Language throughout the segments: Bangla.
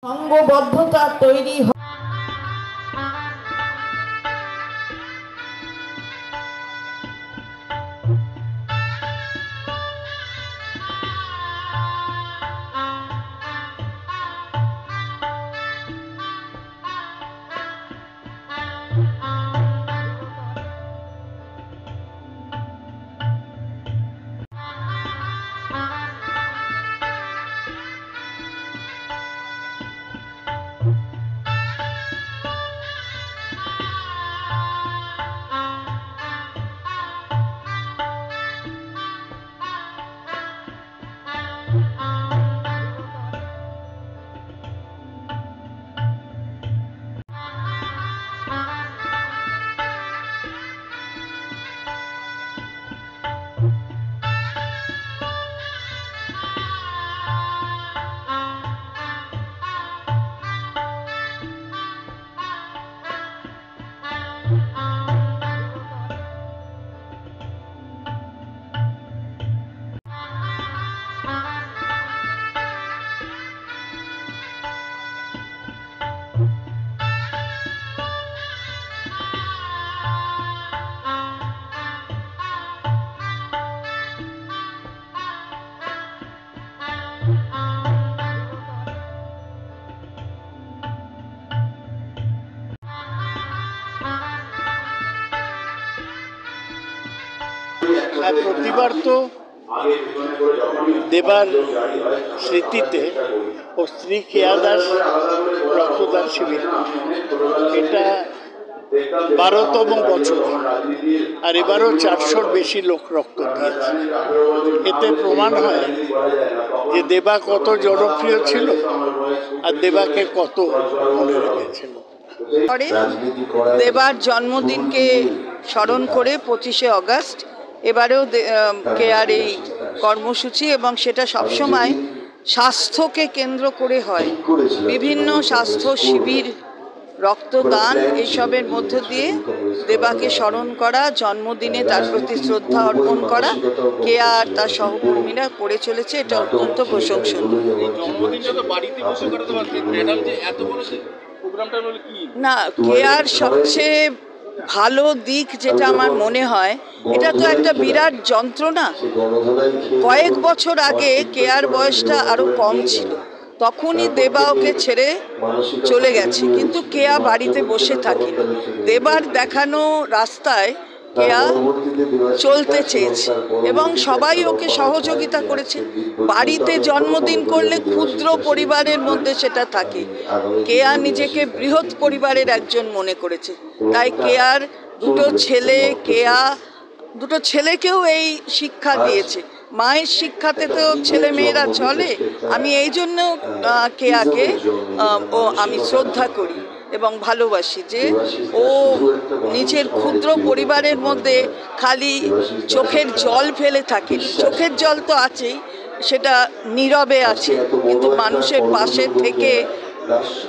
সংঘবদ্ধতা তৈরি প্রতিবার তো দেবার স্মৃতিতে ও স্ত্রী কেয়া দাস রক্তদান শিবির, এটা 12তম বছর, আর এবারও 400-র বেশি লোক রক্ত দিয়েছে। এতে প্রমাণ হয় যে দেবা কত জনপ্রিয় ছিল আর দেবাকে কত মনে রেখেছিল। দেবার জন্মদিনকে স্মরণ করে 25শে অগাস্ট এবারেও কেয়ার এই কর্মসূচি, এবং সেটা সবসময় স্বাস্থ্যকে কেন্দ্র করে হয়। বিভিন্ন স্বাস্থ্য শিবির, রক্তদান, এইসবের মধ্য দিয়ে দেবাকে স্মরণ করা, জন্মদিনে তার প্রতি শ্রদ্ধা অর্পণ করা কেয়া আর তার সহকর্মীরা করে চলেছে। এটা অত্যন্ত প্রশংসনীয়। না, কেয়ার সবচেয়ে ভালো দিক যেটা আমার মনে হয়, এটা তো একটা বিরাট যন্ত্রণা। কয়েক বছর আগে কেয়ার বয়সটা আরো কম ছিল, তখনই দেবা ওকে ছেড়ে চলে গেছে, কিন্তু কেয়া বাড়িতে বসে থাকে। দেবার দেখানো রাস্তায় কেয়া চলতে চেয়েছে এবং সবাই ওকে সহযোগিতা করেছে। বাড়িতে জন্মদিন করলে ক্ষুদ্র পরিবারের মধ্যে সেটা থাকে, কেয়া নিজেকে বৃহৎ পরিবারের একজন মনে করেছে। তাই কেয়ার দুটো ছেলেকেও এই শিক্ষা দিয়েছে। মায়ের শিক্ষাতে তো ছেলে মেয়েরা চলে। আমি এই জন্য কেয়াকে আমি শ্রদ্ধা করি এবং ভালোবাসি যে ও নিজের ক্ষুদ্র পরিবারের মধ্যে খালি চোখের জল ফেলে থাকে। চোখের জল তো আছেই, সেটা নীরবে আছে, কিন্তু মানুষের পাশে থেকে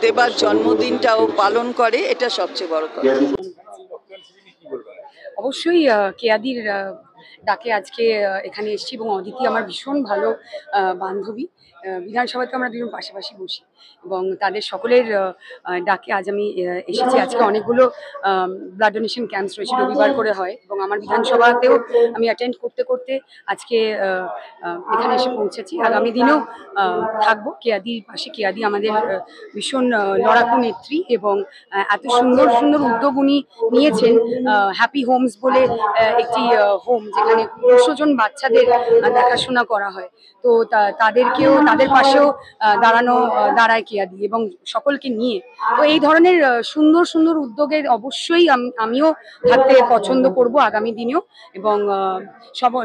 দেবার জন্মদিনটাও পালন করে, এটা সবচেয়ে বড় কথা। অবশ্যই কেয়াদির ডাকে আজকে এখানে এসেছি, এবং অদিতি আমার ভীষণ ভালো বান্ধবী। বিধানসভাতে আমরা দুজন পাশাপাশি বসি, এবং তাদের সকলের ডাকে আজ আমি এসেছি। আজকে অনেকগুলো ব্লাড ডোনেশন ক্যাম্পস রয়েছে, রবিবার করে হয়, এবং আমার বিধানসভাতেও আমি অ্যাটেন্ড করতে করতে আজকে এখানে এসে পৌঁছেছি। আগামী দিনেও থাকবো কেয়াদির পাশে। কেয়াদি আমাদের ভীষণ লড়াকু নেত্রী, এবং এত সুন্দর সুন্দর উদ্যোগ উনি নিয়েছেন। হ্যাপি হোমস বলে একটি হোম, যেখানে 200 জন বাচ্চাদের দেখাশোনা করা হয়। তো তাদের পাশেও দাঁড়ায় কেয়াদি, এবং সকলকে নিয়ে। তো এই ধরনের সুন্দর সুন্দর উদ্যোগে অবশ্যই আমিও থাকতে পছন্দ করব আগামী দিনেও, এবং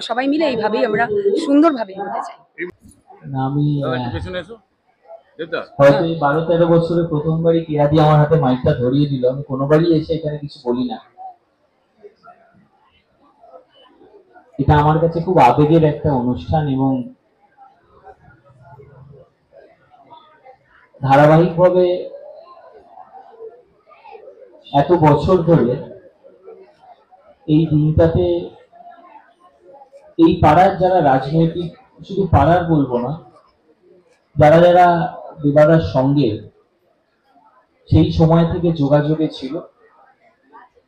সবাই মিলে এইভাবেই আমরা সুন্দরভাবে এগোতে চাই। আমি হয়তো এই 12-13 বছরে প্রথমবারই কেয়াদি আমার হাতে মাইকটা ধরিয়ে দিল। আমি কোনোবারই এসে এখানে কিছু বলি না। এটা আমার কাছে খুব আবেগের একটা অনুষ্ঠান, এবং ধারাবাহিকভাবে এত বছর ধরে এই দিনটাতে এই পাড়ার যারা রাজনৈতিক, শুধু পাড়ার বলবো না, যারা যারা দেবাদার সঙ্গে সেই সময় থেকে যোগাযোগে ছিল,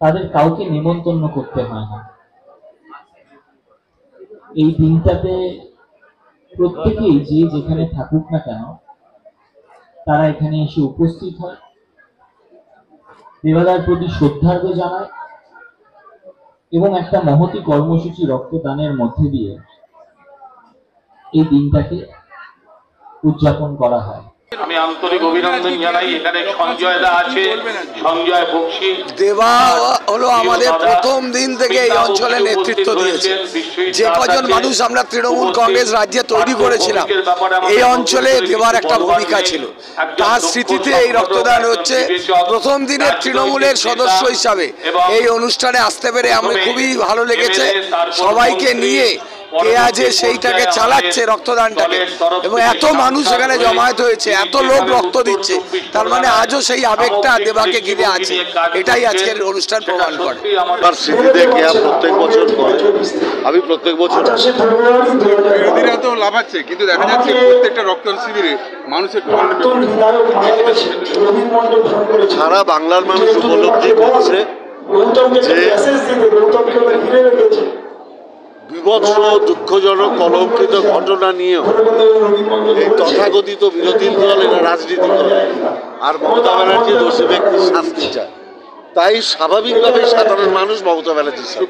তাদের কাউকে নিমন্ত্রণ করতে হয় না। এই দিনটাতে প্রত্যেকেই যে যেখানে থাকুক না কেন তারা এখানে এসে উপস্থিত হয়, দেবাদার প্রতি শ্রদ্ধার্ঘ জানায় এবং একটা মহতী কর্মসূচি রক্তদানের মধ্যে দিয়ে এই দিনটাকে উদযাপন করা হয়। আমি আন্তরিক অভিনন্দন জানাই। এখানে সঞ্জয় দা আছে, সঞ্জয় বক্সি। দেবা হলো আমাদের প্রথম দিন থেকে এই অঞ্চলে নেতৃত্ব দিয়েছে। যে কজন মানুষ আমরা তৃণমূল কংগ্রেস রাজ্যে তৈরি করেছিলাম, এই অঞ্চলে দেবার একটা ভূমিকা ছিল। তার স্মৃতিতে এই রক্তদান হচ্ছে। প্রথম দিনের তৃণমূলের সদস্য হিসাবে এই অনুষ্ঠানে আসতে পেরে আমি খুবই ভালো লেগেছে। সবাইকে নিয়ে কেয়া যে সেইটাকে চালাচ্ছে রক্তদানটাকে, এবং এত মানুষ এখানে জমায়েত হয়েছে, এত লোক রক্ত দিচ্ছে, তার মানে আজও সেই আবেগটা দেবাকে ঘিরে আছে। এটাই আজকের অনুষ্ঠান প্রমাণ করে। আমার স্মৃতিতে কেয়া প্রত্যেক বছর করে, আমি প্রত্যেক বছর। বিরোধীরা তো লাভাচ্ছে, কিন্তু দেখা যাচ্ছে প্রত্যেকটা রক্তদান শিবিরে মানুষের সারা বাংলার মানুষ উপলব্ধি করছে যে বিভৎস দুঃখজনক কলঙ্কিত ঘটনা নিয়েও এই তথাকথিত বিরোধী দল এরা রাজনীতি করে, আর মমতা ব্যানার্জি দোষী ব্যক্তির শাস্তি চায়। তাই স্বাভাবিকভাবেই সাধারণ মানুষ মমতা ব্যানার্জির সাথে।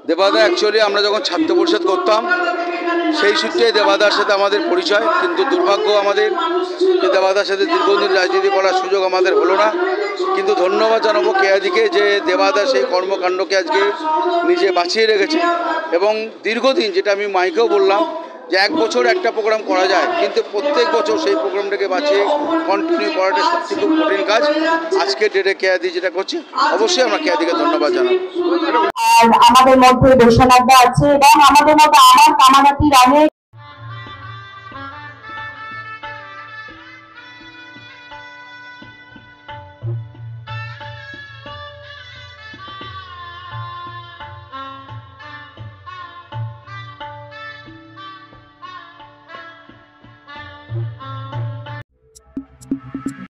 দেবাদা অ্যাকচুয়ালি আমরা যখন ছাত্র পরিষদ করতাম সেই সূত্রে দেবাদার সাথে আমাদের পরিচয়, কিন্তু দুর্ভাগ্য আমাদের যে দেবাদার সাথে দীর্ঘদিন রাজনীতি করার সুযোগ আমাদের হলো না। কিন্তু ধন্যবাদ জানাবো কেয়াদিকে যে দেবাদা সেই কর্মকাণ্ডকে আজকে নিজে বাঁচিয়ে রেখেছে, এবং দীর্ঘদিন, যেটা আমি মাইকেও বললাম যে এক বছর একটা প্রোগ্রাম করা যায়, কিন্তু প্রত্যেক বছর সেই প্রোগ্রামটাকে বাঁচিয়ে কন্টিনিউ করাটা সত্যি খুব কঠিন কাজ। আজকে ডেটে কেয়াদি যেটা করছে, অবশ্যই আমরা কেয়াদিকে ধন্যবাদ জানাবো। আর আমাদের মধ্যে বৈষ্ণবদা আছে এবং আমাদের মধ্যে আমার কামানাতি রানে